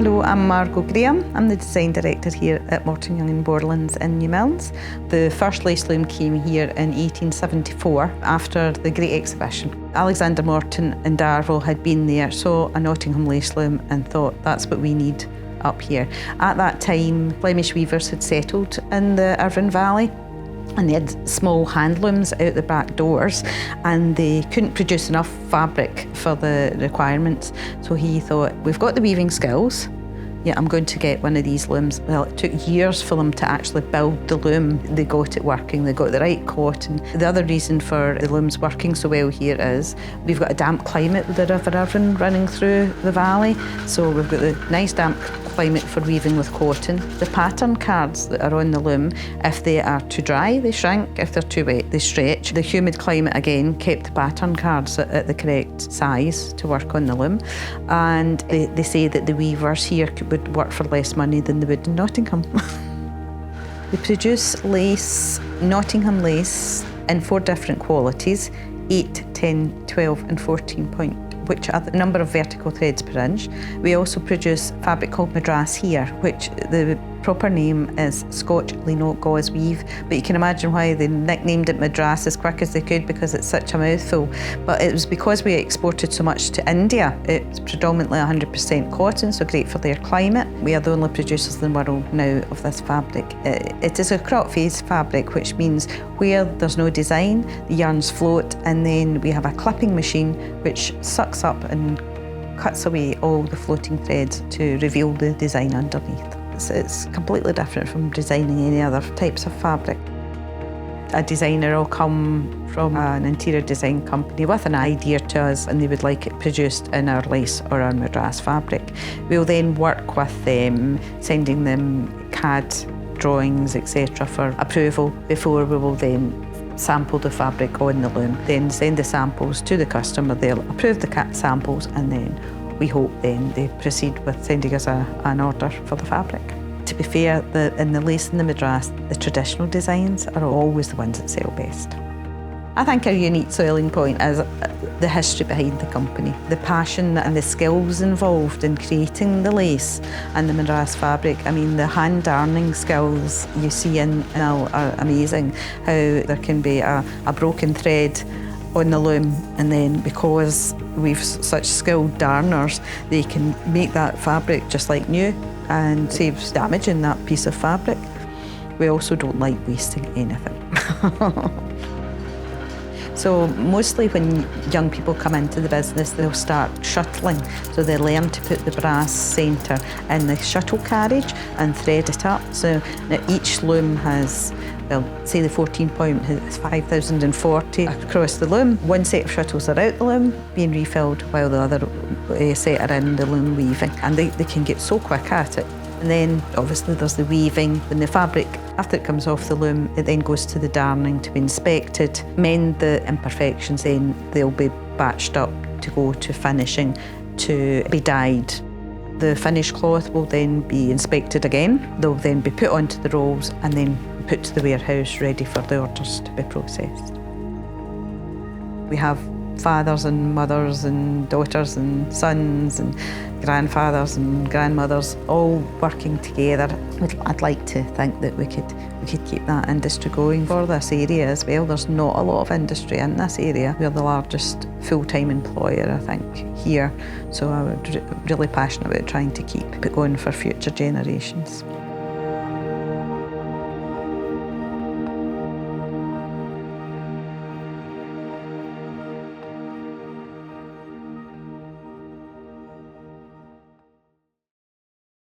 Hello, I'm Margo. I'm the design director here at Morton Young and Borland in Newmilns. The first lace loom came here in 1874 after the Great Exhibition. Alexander Morton and Darvel had been there, saw a Nottingham lace loom and thought that's what we need up here. At that time, Flemish weavers had settled in the Irvine Valley, and they had small handlooms out the back doors, and they couldn't produce enough fabric for the requirements. So he thought, we've got the weaving skills, yeah, I'm going to get one of these looms. Well, it took years for them to actually build the loom. They got it working, they got the right cotton. The other reason for the looms working so well here is we've got a damp climate with the River Irvine running through the valley. So we've got the nice damp climate for weaving with cotton. The pattern cards that are on the loom, if they are too dry, they shrink. If they're too wet, they stretch. The humid climate, again, kept the pattern cards at the correct size to work on the loom. And they say that the weavers here would work for less money than they would in Nottingham. They produce lace, Nottingham lace, in 4 different qualities, 8, 10, 12 and 14 point, which are the number of vertical threads per inch. We also produce fabric called Madras here, which the proper name is Scotch Lino Gauze Weave, but you can imagine why they nicknamed it Madras as quick as they could, because it's such a mouthful. But it was because we exported so much to India. It's predominantly 100% cotton, so great for their climate. We are the only producers in the world now of this fabric. It is a crop phase fabric, which means where there's no design, the yarns float, and then we have a clipping machine which sucks up and cuts away all the floating threads to reveal the design underneath. It's completely different from designing any other types of fabric. A designer will come from an interior design company with an idea to us, and they would like it produced in our lace or our Madras fabric. We'll then work with them, sending them CAD drawings, etc. for approval before we will then sample the fabric on the loom, then send the samples to the customer. They'll approve the samples, and then we hope then they proceed with sending us an order for the fabric. To be fair, in the lace and the Madras, the traditional designs are always the ones that sell best. I think our unique selling point is the history behind the company, the passion and the skills involved in creating the lace and the Madras fabric. I mean, the hand darning skills you see in are amazing. How there can be a broken thread on the loom, and then because we've such skilled darners, they can make that fabric just like new and saves damage in that piece of fabric. We also don't like wasting anything. So mostly when young people come into the business, they'll start shuttling. So they learn to put the brass centre in the shuttle carriage and thread it up. So now each loom has, well, say the 14 point has 5,040 across the loom. One set of shuttles are out the loom, being refilled, while the other set are in the loom weaving. And they can get so quick at it. And then obviously there's the weaving. When the fabric, after it comes off the loom, it then goes to the darning to be inspected, mend the imperfections, then they'll be batched up to go to finishing, to be dyed. The finished cloth will then be inspected again. They'll then be put onto the rolls and then put to the warehouse ready for the orders to be processed. We have fathers and mothers and daughters and sons and grandfathers and grandmothers all working together. I'd like to think that we could keep that industry going for this area as well. There's not a lot of industry in this area. We're the largest full-time employer, I think, here. So I'm really passionate about trying to keep it going for future generations.